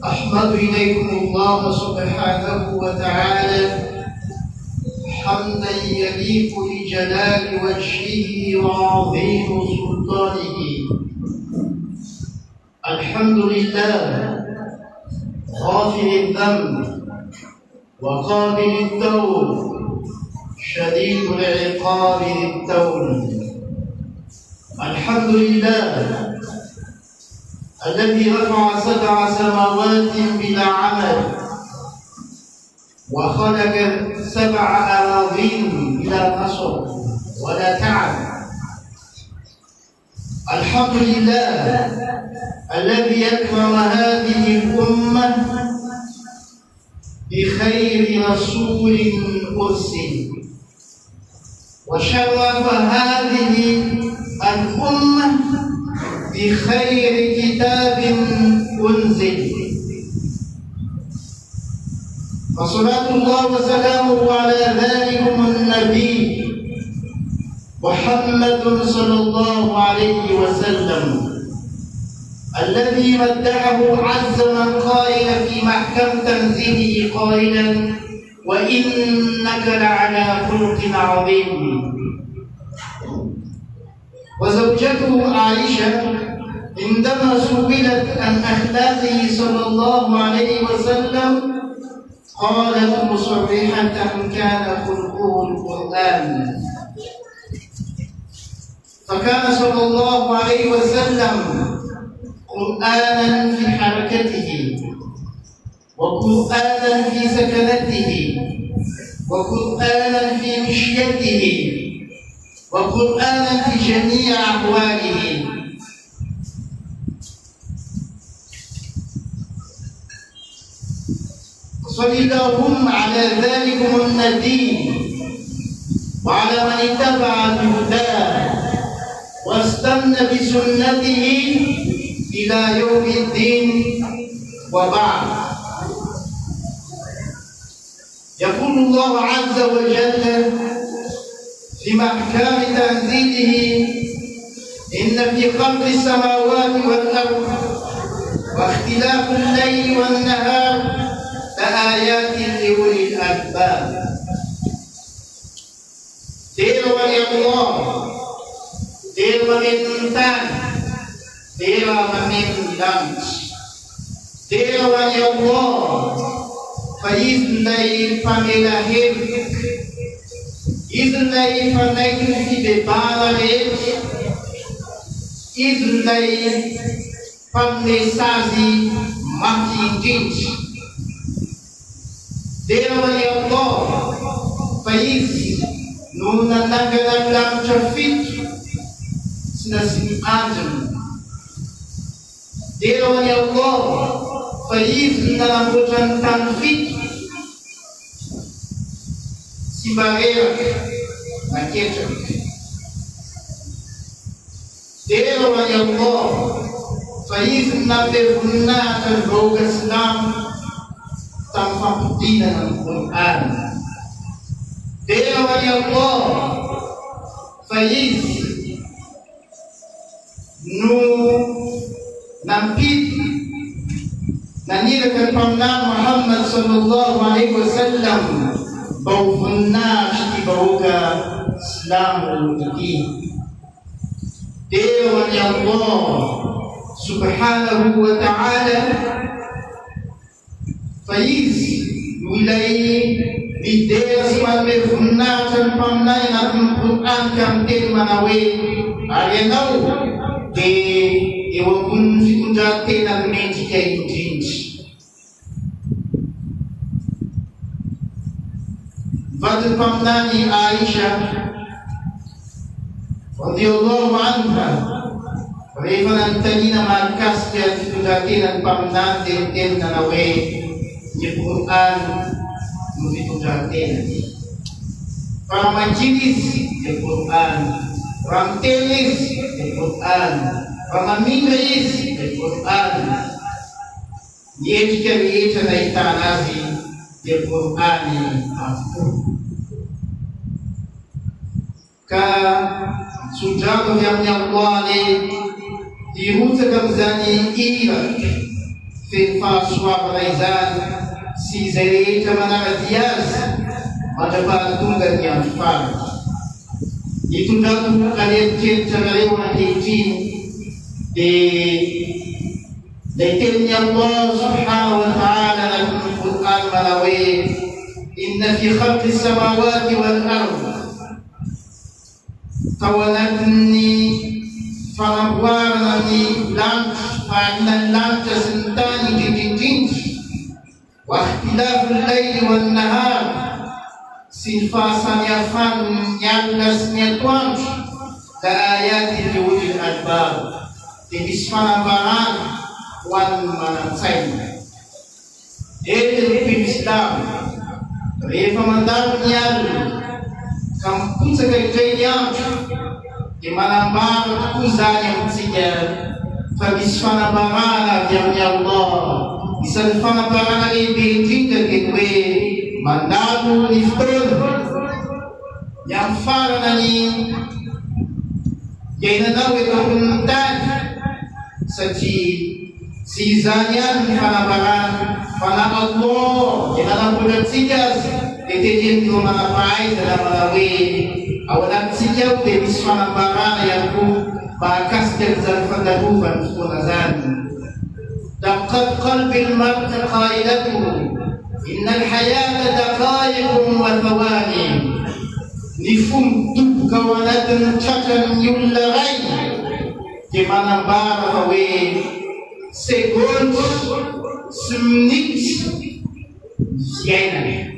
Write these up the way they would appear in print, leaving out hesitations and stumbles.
أحمد إليكم الله سبحانه وتعالى حمدا يليق بجلال وجهه وعظيم سلطانه. الحمد لله غافر الذنب وقابل التوب شديد العقاب للتوب. الحمد لله الذي رفع 7 سماوات بلا عمل وخلق 7 أراضين بلا نصب ولا تعب. الحمد لله الذي أكرم هذه الأمة بخير رسول أرسل وشرف هذه الأمة بخير كتاب أنزل. فصلاة الله وسلامه على ذلكم النبي محمد صلى الله عليه وسلم الذي مدحه عز من قائل في محكم تنزيله قائلا وإنك لعلى خلق عظيم. وزوجته عائشة عندما سئلت عن أخلاقه صلى الله عليه وسلم قالت مصرحة كان خلقه القرآن. فكان صلى الله عليه وسلم قرآنا في حركته وقرآنا في سكنته وقرآنا في مشيته وقرآنا في جميع أحواله. صل اللهم على ذلكم النبي وعلى من اتبع بهداه واستنى بسنته إلى يوم الدين. وبعد، يقول الله عز وجل في محكم تنزيله إن في خلق السماوات والأرض واختلاف الليل والنهار لآيات لأولي الألباب. Dewa Allah, Dewa Intan, Dewa Memindang, Dewa Allah, Faizlai Pamelahir, Izlai Panagil Fidebalaret, Izlai Pamesazi Makinjit. Dewa Allah, Faiz Nuna Nagalang Trafik Sinasin Adam. Dewa Allah, Faiz Nalabutan Tanfik Sibarera Naketa. Dewa Allah, Faiz Nabevunatan Rogaslam tanpa putih dalam Quran. Dewa Allah, Faiz nu nampit nanirakan pamna Muhammad sallallahu alaihi wasallam bau funna di bauga Islamul Mutin. Dewa Allah subhanahu wa ta'ala Faiz wilayah Ideas malme funatan pamnay na Quran kamtin manawe arianaw de iwakun fikundate na menji kay tinj. Vadul pamnani Aisha radhiyallahu anha Reva nantalina markas kaya fikundate na pamnan din na nawe di Quran begitu jangan para majelis Al-Quran, orang telis Al-Quran, orang mingris Al-Quran. Dia jika dia naik tanasi Al-Quran aku. Ka sudah yang Allah ni dihukum zani Irak Fenfasoavana izany sy izay rehetra manaraky azy mandrapahatonga ny andro farany. Itondrako karetrikeritra nareo ankehitriny dia tenin'ny Allah subhanahu wa ta'ala anatin'ny Qur'an manao hoe inna fi khalqi samawati wal ard, tao anatin'ny fanamboarana ny lanitra, fahaninan'ny lanitra sy ny tany indrindrindrindry, wa ikhtilafu al-layli wan nahar, sy ny fahasamihafan'ny alina sy ny atoandro, la ayatin li ulil albab, dia misy fanambarana ho an'ny manan-tsaina. Eny ny Islam, rehefa mandalo ny alina ka mipotsaka indray ny andro, dia manambara tokoa izany amintsika fa misy fanambarana avy amin'ny Allah. Isan'ny fanambarana lehibe indrindra dia hoe mandalo ny fotoana ny amin'ny farana ny iainanao eto ambonin'ny tany, satria tsy izany ihany ny fanambarana fa na Allah dia nanamboatratsika azy dia tenenino manam-pahaizana manao hoe ao anatintsika ao dia misy fanambarana ihany koa mahakasika an'izany fandalovany fotoana zany. دقت قلب المرء قائلته إن الحياة دقائق وثواني. Ny fomba doboka ao anatin'ny tratran'ny olona ray dia manambara fa hoe segondy sy minity fiainana.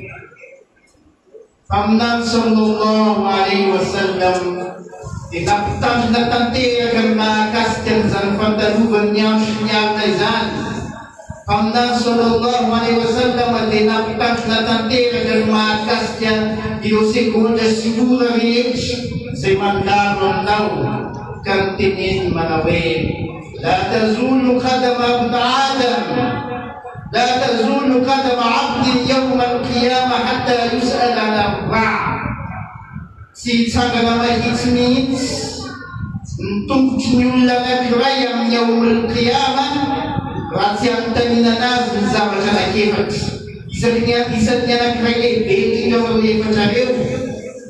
Amin'any sallallahu alaihi wasallam dia nampitandrina tanteraka ny mahakasika an'izany fandalovany andro sy ny alina izany. Amin'any sallallahu alaihi wasallam dia nampitandrina tanteraka ny mahakasika ireo segondra sy ora rehetra izay mandalo aminao, ka niteneny manao hoe la tazulu qadama ibn Adam, la tazulu qadama abdin yawma al-qiyama hatta yus'al an arba'a. Tsy hitsangana mahitsy mihitsy ny tongotry ny olona anankiray amin'ny yaumul qiyama raha tsy anontaniana azy ny zavatra anankiefatra. Isan'ny anankiray lehibe indrindra ao efatra reo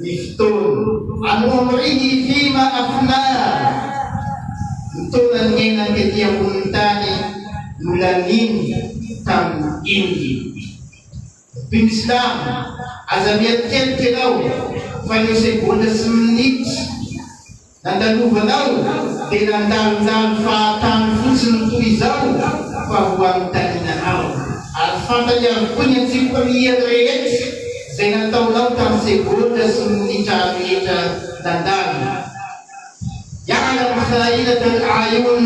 ny fotoana. An umrihi fima afna, ny taonany iainany tetỳ ambonin'ny tany nolaniny tamin'ny iny. Islam, aza mihatiketiky ianao fa ireo segondra sy minity nandalovanao dia nandalondalo fahatany fotsiny toy izao fa ho anontanianao. Ary fantany avokoa ny antsika-pamihana rehetra izay nataonao tamin'ny segondra sy minitra rehetra nandalo. Ya'lam kha'inata al-a'yun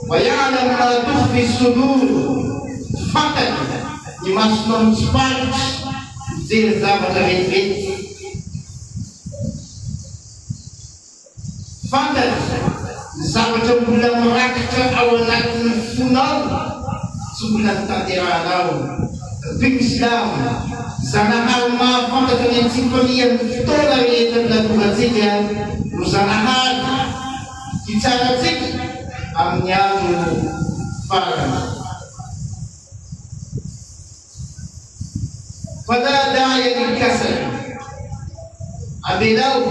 wa ya'lam ma tukhfi as-sudur. Fantany ny masonao mitsipalitra mijery zavatra vetivety. Fantany ny zavatra mbola mirakitra ao anatin'ny fonao sy mbola nitanterahanao. Islam, Zanahary mahafantatra ny antsika-pamihan'ny fotoana rehetra nataontsika no Zanahary hitsaratsika amin'ny andro farany. فلا داعي للكسل. أبلو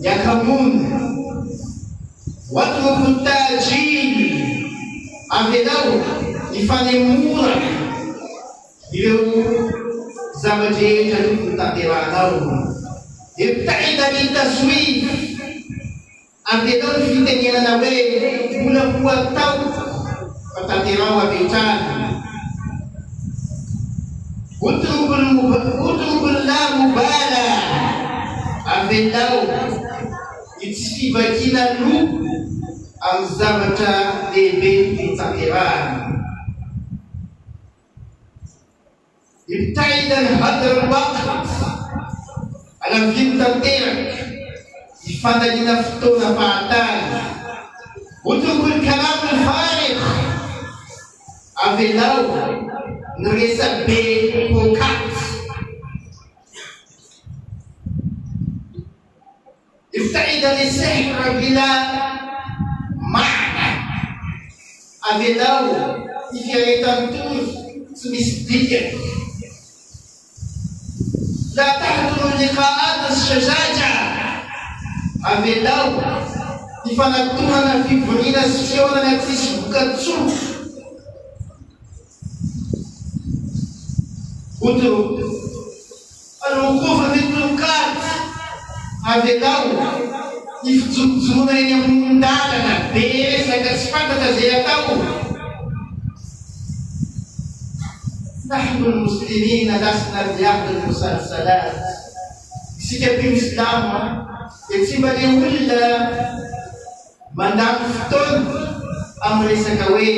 يكمون واترك التأجيل. أبلو لفنمورا يو زوجين تقدرانو. ابتعد بالتسويف. أبلو في تنين نوي ولا هو التو فتقدروا بيتان. اترك لا مبالاة. Avenao itsy fivakina lo amin'ny zavatra lehibe hitanterahana. Ibtaida hadra al-waqt, alaviny tanteraky ifandaniana fotoana fahatany. Utruku al-kalam al-farigh. Avenao ny resabe pokaty. ابتعد للسحر بلا معنى. avelao ny fiaretan-tory tsy misy dikany. La tahduru liqa'at as-shajaja, avelao ny fanantonana fivoriana sy fionana tsisy vokatsoa. Outro al-wuquf bil-turuqat, avelao ny fijonojonoana eny amoron-dalana be resaka tsy fantatra zay atao. نحن المسلمين لسنا بعهد المسلسلات. Sikap Islam eksibali wala mandaftun amri sakawe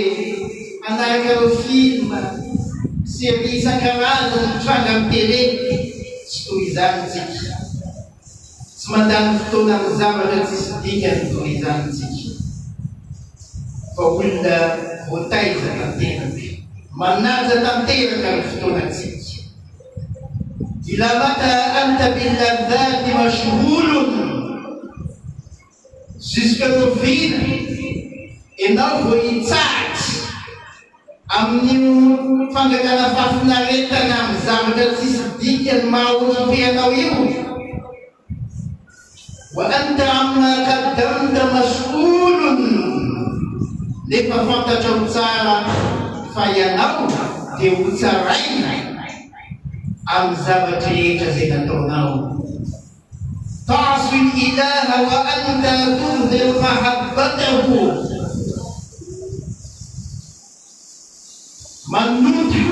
anaka film seri sakaran tragam tele tuizan siki semandang tulang zaman sisidikan tuizan siki fawilla hutai zakantina mana zakantina kan tulang siki. Ila mata anta billadzati mashghulun, jusqu'au fin enao vao hitsahatra amin'ny fangakana fahafinaretana amin'ny zavatra tsisy dikany maha-otrompeanao io. Wa anta amma qaddamta mashghulun, nefa fantatrao tsara fa ianao dia ho tsaraina am zavatra rehetra zay nataonao. Ta'si al-ilaha wa anta tudhir mahabbatahu, manuta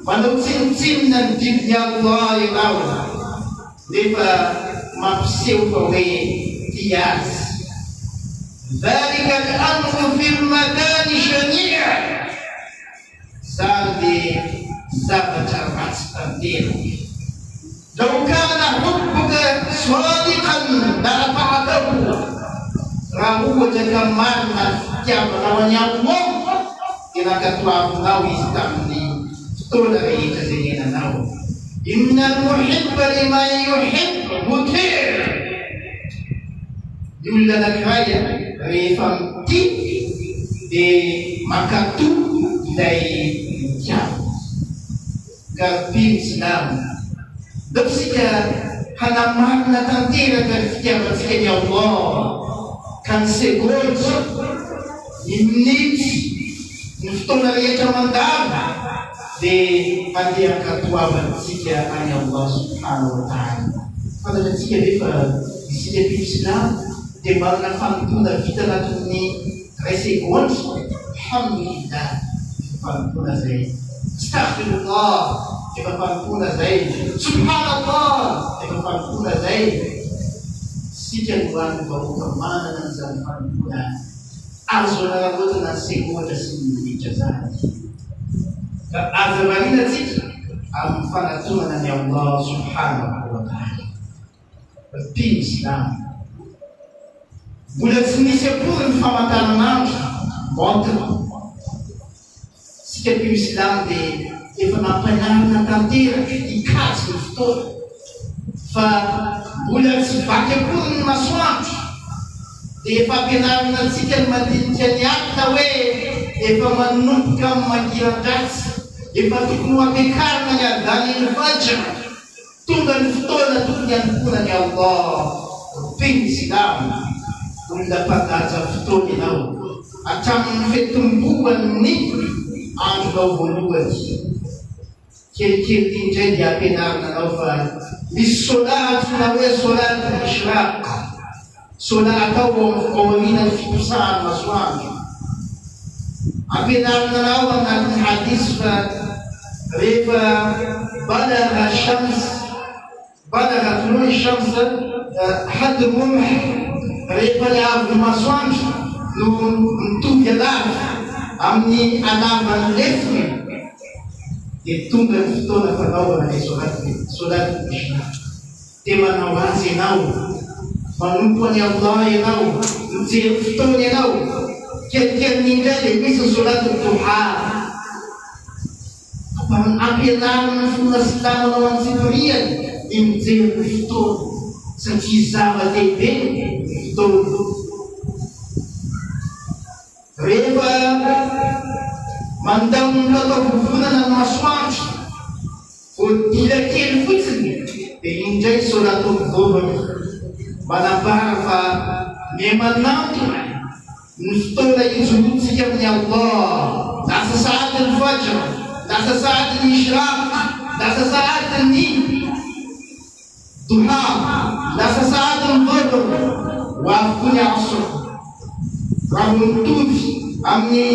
manao tsinotsinona ny didiny Allah ianao nefa mampiseho fa hoe tia azy. Dhalika al-amru fi al-makani shania, zany zavatra ratsy tantera. Law kana hubbuka sadiqan la ata'tahu, raha ohatra ka marina fitiavanao any Allah dia nakatoavinao izy tamin'ny fotoana rehetra zay nenanao. Inna al-muhibba liman yuhibbu muti', ny olona anankiray rehefa mity dia mankatoa ilay mitiava. Garbin Islam dapsika hanamarina tanteraka ny fitiavantsika ny Allah ka ny segondy, ny minity, ny fotoana rehetra mandava dia mandeha ankatoavantsika any Allah subhanahu wa ta'ala. Fantatratsika rehefa isika Islam dia manana fanontona vita anatin'ny ray segondy. Alhamdulillah, fanontona zay. Astaghfirullah, efa fanontona zay. Subhanallah, efa fanontona zay. Sika no any vahoaka manana an'izany fanontona azo nanarotana ny segonda sy ny minitra zany. Ka aza marinatsika amin'ny fanantonana ny Allah subhanahu wa ta'ala. Mpino Islam, mbola tsy misy akory ny famantaranandro montre. Sika mpino Islam dia efa nampanarina tanteraka hikatsy ny fotoana fa mbola tsy vaky akory ny masoandro dia efa ampianarina antsika ny mandinika ny akina hoe efa manomboka amin'ny mangiran-dratsy, efa tokony ho ampiakarina ny adany ny fajra, tonga ny fotoana tokony hanompoana ny Allah. Mpino Islam, olona mpadaja fotoana ianao hatramin'ny fetombohan'ny andronao voalohany. Kelikely indray dia ampianarina anao fa misy solatry na hoe solatry mishraq, solat atao ao aminany fiposahany masoandro. Ampianarina anao anatin'ny hadis fa rehefa balagha shams, balagha tulu'i shams hadd rumh, rehefa le avy masoandro no mitovy alava amin'ny alavan'ny lefiny dia tonga ny fotoana fanaovana ilay solatry mishraq. Dia manao azy ianao, manompo any Allah ianao, mijery fotoana ianao. Kelikely indray dia misy solatry duha. Ampianarina ny fomba silamanao amin'ny fivoriany ny mijery ny fotoana satria zava-dehibe ny fotoana. Rehefa mandamina atao vovonana ny masoandro vo dila kely fotsiny dia indray solatodovany manambara fa memanantona ny fotoana ijorotsika amin'ny Allah. Lasa saady ny fajr, lasa saady ny ishraq, lasa saady ny duha, lasa saady ny dhuhr, ho avy koa ny asr. Raha mitovy amin'ny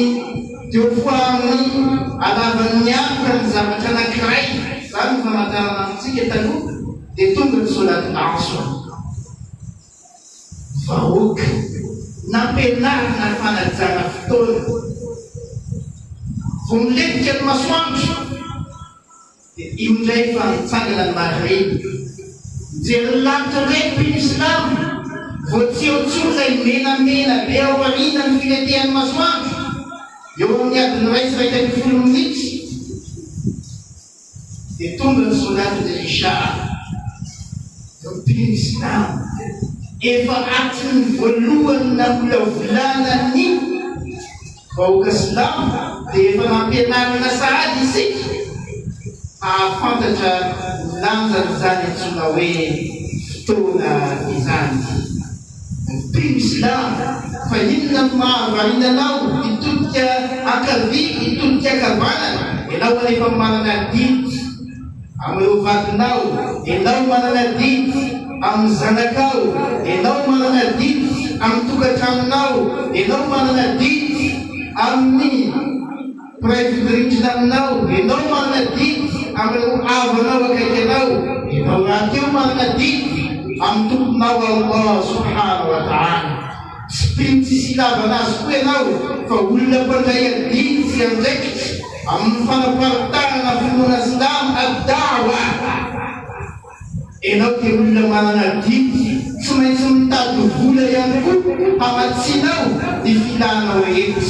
teo foa amin'ny alavan'ny antoka ny zavatra anankiray, zany ny famantarana amintsika taloha, dia tonga ny solatul asr. Vahoaka nampianarina ny fanajana fotoana vo miletika ny masoandro dia io indray fa mitsangana ny maghrib. Mijery lanitra indray mpino Islamo vo tsy eo tsony ilay menamena be ao aoriana ny filetehan'ny masoandro eo amin'ny adiny ray sy raika ambin'ny folo minitra dia tonga ny solatul isha. Mpino Islamo efa atiny voalohany namolavolana ny vahoaka Silamo dia efa nampianarina sahady isika ahafantatra lanjan'izany antsoina hoe fotoana izany. Mpino Islamo fa inona ny mahavariana anao hitodika ankavia, hitodika akavanana, ianao anefa manana didy amin'ireo vadinao, ianao manana didy amin'ny zanakao, ianao manana didy amin'ny tokantranonao, ianao manana didy amin'ny mpiray vodirindrina aminao, ianao manana didy amin'ireo havanao akaiky anao, ianao rahateo manana didy amin'ny tomponao Allah subhanahu wa ta'ala. Tsy mpino tsisy ilavana azy koa ianao fa olona mpandray adidy sy andraikitra amin'ny fanaparitahana finoana Silamo ad-da'wa. Ianao dia olona manana didy, tsy maintsy mitady vola ihany koa hamatsinao ny filanao eto.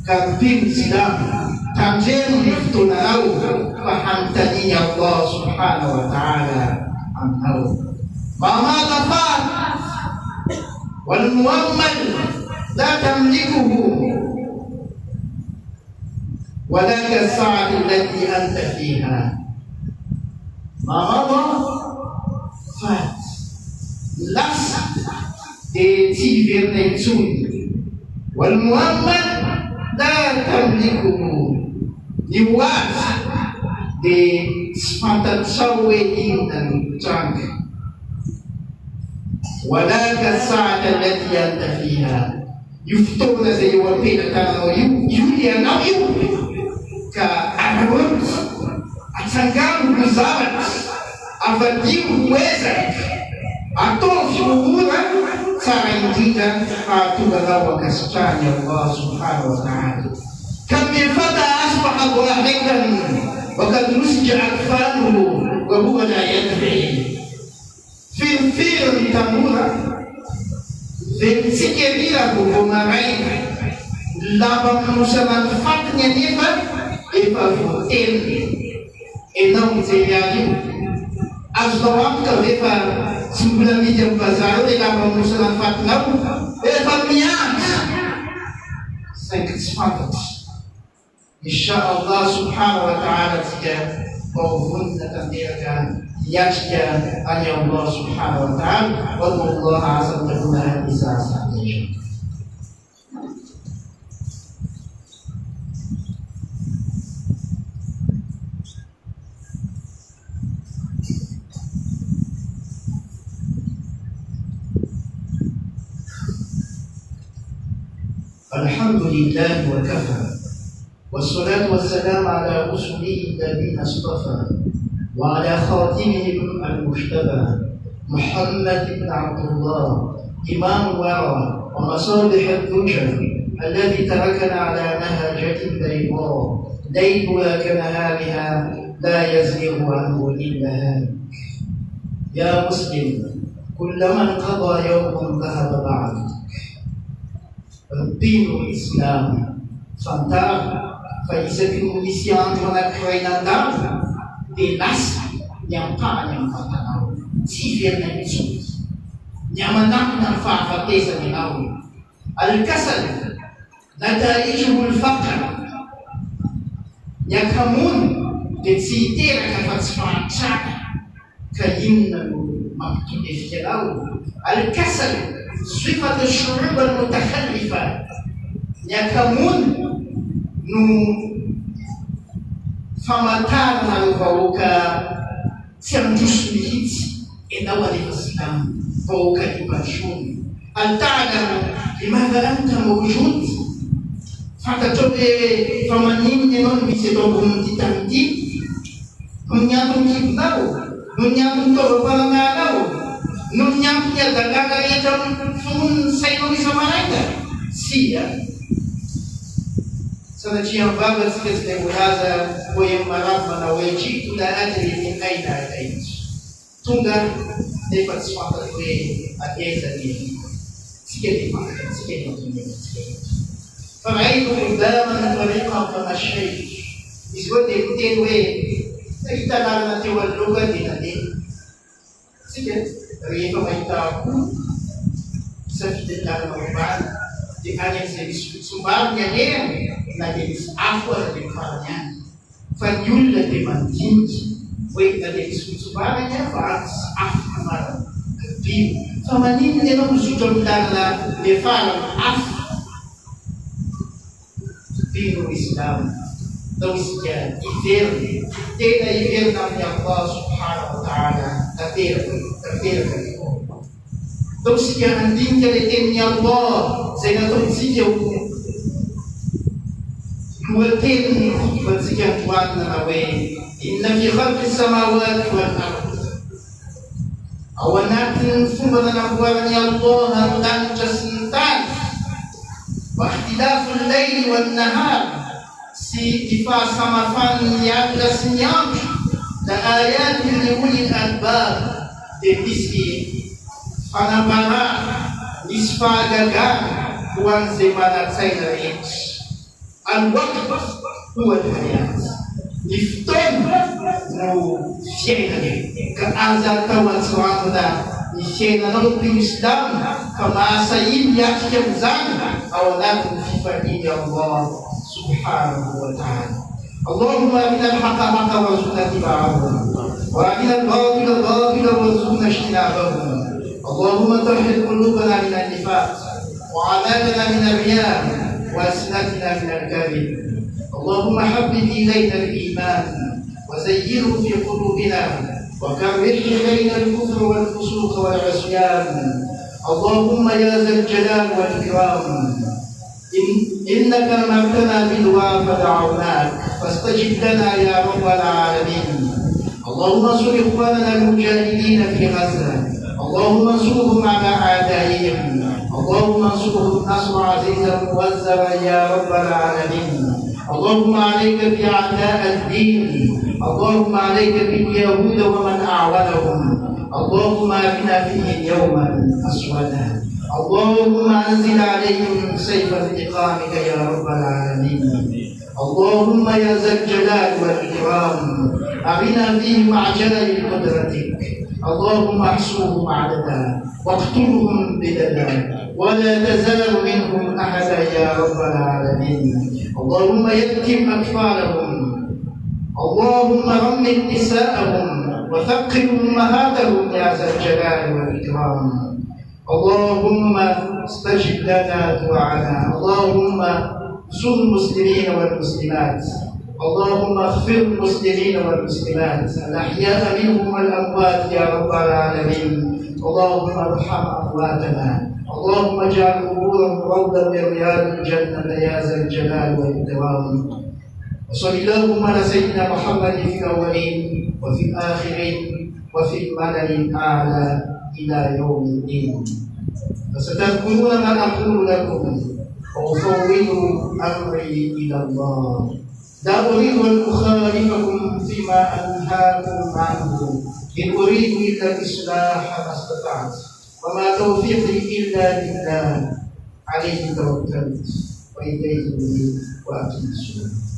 Ka mpino Silamo, tandremo ny fotoananao fa hanontaniany Allah subhanahu wa ta'ala aminao. Mamada fa wal muammal la tamlikuhu walaka as-sa'ati allati anta fiha. Mamada fat lasa dia tsy hiverina intsony. Wal muammal la tamlikuhu, ny hoazy dia tsy fantatrao hoe inona ny tranga. Walaka as-sa'ati allati anta fiha, io fotoana izay eo am-pelantananao io ianao io ka araoty atsangamo ny zavatra avadio hoezaka ataovy hohora tsara indrindra hahatonga anao ankasitrahany Allah subhanahu wa ta'ala. Kam min fata asbaha dhahikan wa kad nusija akfanuhu wa huwa la yadri. Firy-firy ny tanora dia mitsikirira vao maraina, lava manosana ny fatiny anefa efa voateny. Ianao mijery azy io, azonao amika rehefa tsy mbola midy amin'ny bazary eo ilay lava manosana ny fatinao, efa miandry saingy tsy fantatry. Insha Allah subhanahu wa ta'ala tsika vaovonina tanteraka hiatrika any Allah subhanahu wa ta'ala. Wallahu a'lam takuna isasa. Alhamdulillah wa kafa, wassalatu wassalamu ala rusulihi alladhina istafa wa ala khatimihim al-mujtaba Muhammad ibn Abdullah imam al-wara wa masalih al-duja alladhi tarakana ala nahajatin bayda layluha kanahariha la yazighu anhu illa halik. Ya muslim, kullama qada yawman dhahaba ba'd. Mpino Islam fantara fa isaky ny misy andro anankiray nandalo dia lasa niampahany amin'ny vatanao, tsy hiverina intsony, ny amanamina ny fahafatesany ianao. Al-kasal نتائجه الفقر يكمون تسيتير كفتفان شاك كين مكتوب في الكسل صفة الشعوب المتخلفة يكمون نو فمتانا الفوكا تيمجوش ميت إنه الإسلام فوكا يباشون هل تعلم لماذا أنت موجود؟ فتتوبي فمانين ينون بيسيطوكم تتمدي نونياتم كيبناو نونياتم توربالناناو نونياتم يدقاقا يجب فمون سينو بسمانايتا سيا سنجيان بابا سكسلم هذا ويمرام من ويجيت لا أدري من أين أتيت تونغا dapat suatu kue akhirnya ini sikit makan sikit makan فرأيت قداما طريقا فمشيت disebut ikutin we kita dalam tiwalluga dinadin sikit dari pemerintah aku seperti dalam perubahan di hanya sumbarnya dia nanti afur di farnya fanyul di mantinji we nanti sumbarnya fas afur di famanin dia nak sujud dalam di far afur dino Islam tawsiya idir tena idir namanya Allah subhanahu wa ta'ala tatir tawsiya andin kalitin Allah sehingga tawsiya kuatin tawsiya Tuhan nawe inna fi khalqis samawati wal ardh awanatin sumber nabuarnya Allah dan jasintan واختلاف الليل والنهار سيفا سمافان يادرس نيام لآيات لأولي الألباب دبسي فنبرا نسفا غاغان وان زمانات سيدرين الوقت هو الحياة نفتن نو شيئا كأنزل كوان سوانا نشينا نربي الإسلام كما سيد يحكم زان أو نكن في فدين الله سبحانه وتعالى اللهم أرنا الحق حقا وارزقنا اتباعه وأرنا الباطل باطلا وارزقنا اجتنابه اللهم طهر قلوبنا من النفاق وعمالنا من الرياء وألسنتنا من الكذب اللهم حبب إلينا الإيمان وزينه في قلوبنا وكره إلينا الكفر والفسوق والعصيان اللهم يا ذا الجلال والإكرام إنك أمرتنا بالدعاء فدعوناك فاستجب لنا يا رب العالمين اللهم انصر إخواننا المجاهدين في غزة اللهم انصرهم على أعدائهم اللهم انصرهم نصر عزيزا موزرا يا رب العالمين اللهم عليك بأعداء الدين اللهم عليك باليهود ومن أعونهم اللهم أرنا فيهم يوما أسودا اللهم أنزل عليهم سيف انتقامك يا رب العالمين اللهم يا ذا الجلال والإكرام أرنا فيهم عجائب قدرتك اللهم احصوهم عددا واقتلهم بددا ولا تزال منهم أحدا يا رب العالمين اللهم يتم أطفالهم اللهم رمل نساءهم وثقل أمهاتهم يا ذا الجلال والإكرام اللهم استجب لنا دعانا اللهم زر المسلمين والمسلمات اللهم اغفر المسلمين والمسلمات الأحياء منهم والأموات يا رب العالمين اللهم ارحم أمواتنا اللهم اجعل قبورهم روضا من رياض الجنة يا ذا الجلال والإكرام وصلى اللهم على سيدنا محمد في الأولين وفي الآخرين وفي الملأ الأعلى إلى يوم الدين فستذكرون ما أقول لكم وأفوض أمري إلى الله لا أريد أن أخالفكم فيما أنهاكم عنه إن أريد إلا الإصلاح ما استطعت وما توفيقي إلا بالله عليه توكلت وإليه أنيب وأقم الصلاة